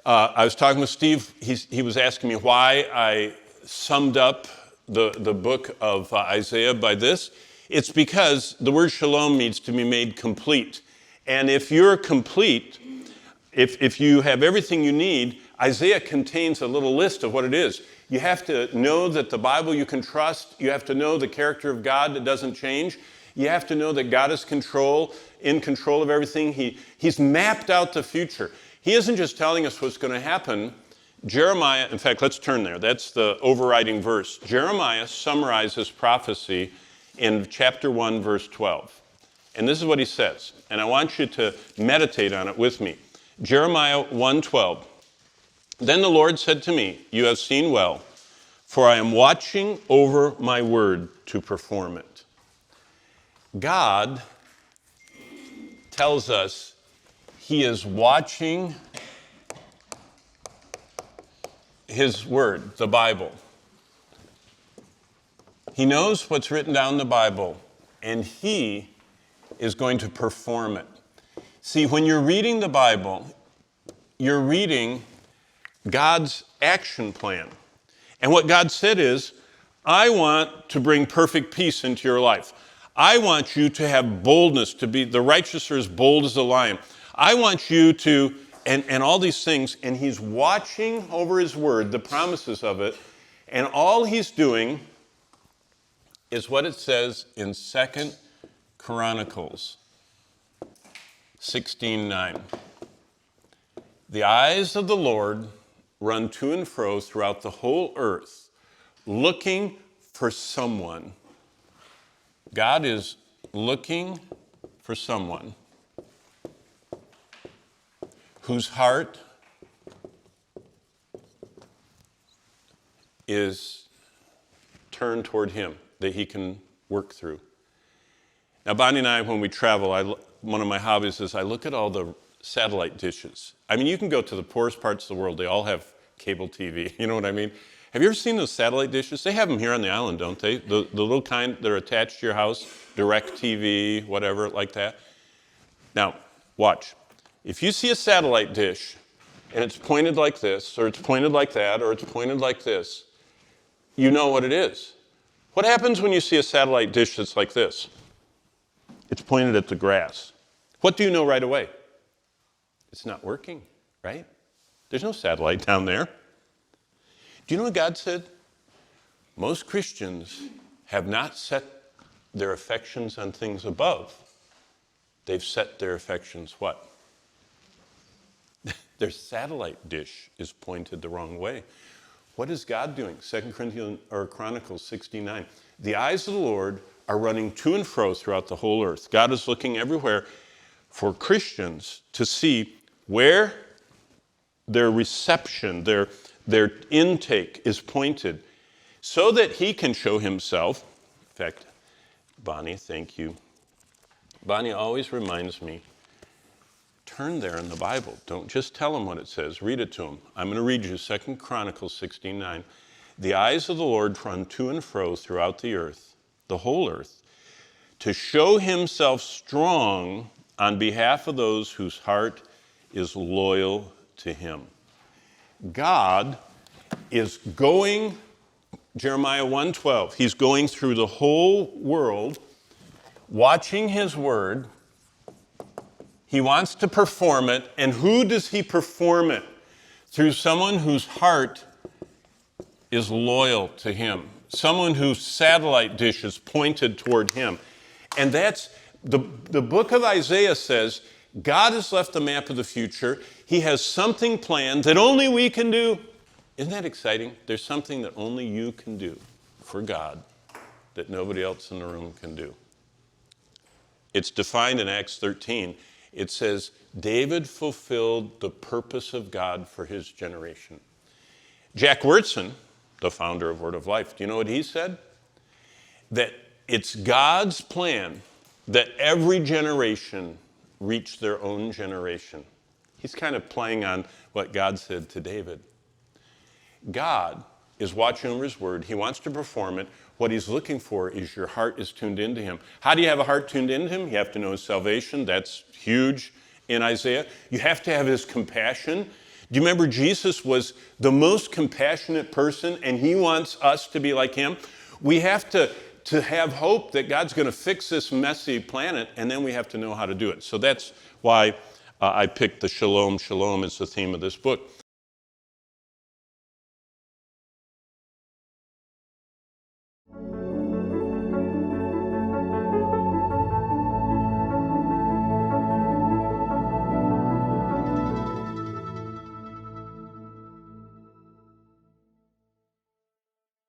I was talking with Steve. He was asking me why I summed up the book of Isaiah by this. It's because the word shalom needs to be made complete. And if you're complete, if you have everything you need, Isaiah contains a little list of what it is. You have to know that the Bible you can trust. You have to know the character of God that doesn't change. You have to know that God is in control of everything. He's mapped out the future. He isn't just telling us what's going to happen. Jeremiah, in fact, let's turn there. That's the overriding verse. Jeremiah summarizes prophecy in chapter 1, verse 12. And this is what he says. And I want you to meditate on it with me. Jeremiah 1:12. Then the Lord said to me, you have seen well, for I am watching over my word to perform it. God tells us he is watching his word, the Bible. He knows what's written down in the Bible, and he is going to perform it. See, when you're reading the Bible, you're reading God's action plan. And what God said is, I want to bring perfect peace into your life. I want you to have boldness, to be the righteous are as bold as a lion. I want you to, and all these things, and he's watching over his word, the promises of it, and all he's doing is what it says in 2 Chronicles 16:9. The eyes of the Lord run to and fro throughout the whole earth, looking for someone. God is looking for someone whose heart is turned toward him, that he can work through. Now, Bonnie and I, when we travel, one of my hobbies is I look at all the satellite dishes. I mean, you can go to the poorest parts of the world. They all have cable TV. You know what I mean? Have you ever seen those satellite dishes? They have them here on the island, don't they? The little kind that are attached to your house, direct TV, whatever, like that. Now, watch. If you see a satellite dish and it's pointed like this, or it's pointed like that, or it's pointed like this, you know what it is. What happens when you see a satellite dish that's like this? It's pointed at the grass. What do you know right away? It's not working, right? There's no satellite down there. Do you know what God said? Most Christians have not set their affections on things above. They've set their affections what? Their satellite dish is pointed the wrong way. What is God doing? 2 Chronicles 16:9. The eyes of the Lord are running to and fro throughout the whole earth. God is looking everywhere for Christians to see where their reception, their intake is pointed, so that he can show himself. In fact, Bonnie, thank you. Bonnie always reminds me, turn there in the Bible. Don't just tell him what it says. Read it to him. I'm going to read you 2 Chronicles 16:9. The eyes of the Lord run to and fro throughout the earth, the whole earth, to show himself strong on behalf of those whose heart is loyal to him. God is going, Jeremiah 1:12, he's going through the whole world, watching his word. He wants to perform it, and who does he perform it? Through someone whose heart is loyal to him, someone whose satellite dish is pointed toward him. And that's, the book of Isaiah says, God has left the map of the future. He has something planned that only we can do. Isn't that exciting? There's something that only you can do for God that nobody else in the room can do. It's defined in Acts 13. It says, David fulfilled the purpose of God for his generation. Jack Wyrtzen, the founder of Word of Life, do you know what he said? That it's God's plan that every generation reach their own generation. He's kind of playing on what God said to David. God is watching over his word. He wants to perform it. What he's looking for is your heart is tuned into him. How do you have a heart tuned into him? You have to know his salvation. That's huge in Isaiah. You have to have his compassion. Do you remember Jesus was the most compassionate person, and he wants us to be like him? We have to have hope that God's going to fix this messy planet, and then we have to know how to do it. So that's why I picked the Shalom, Shalom as the theme of this book.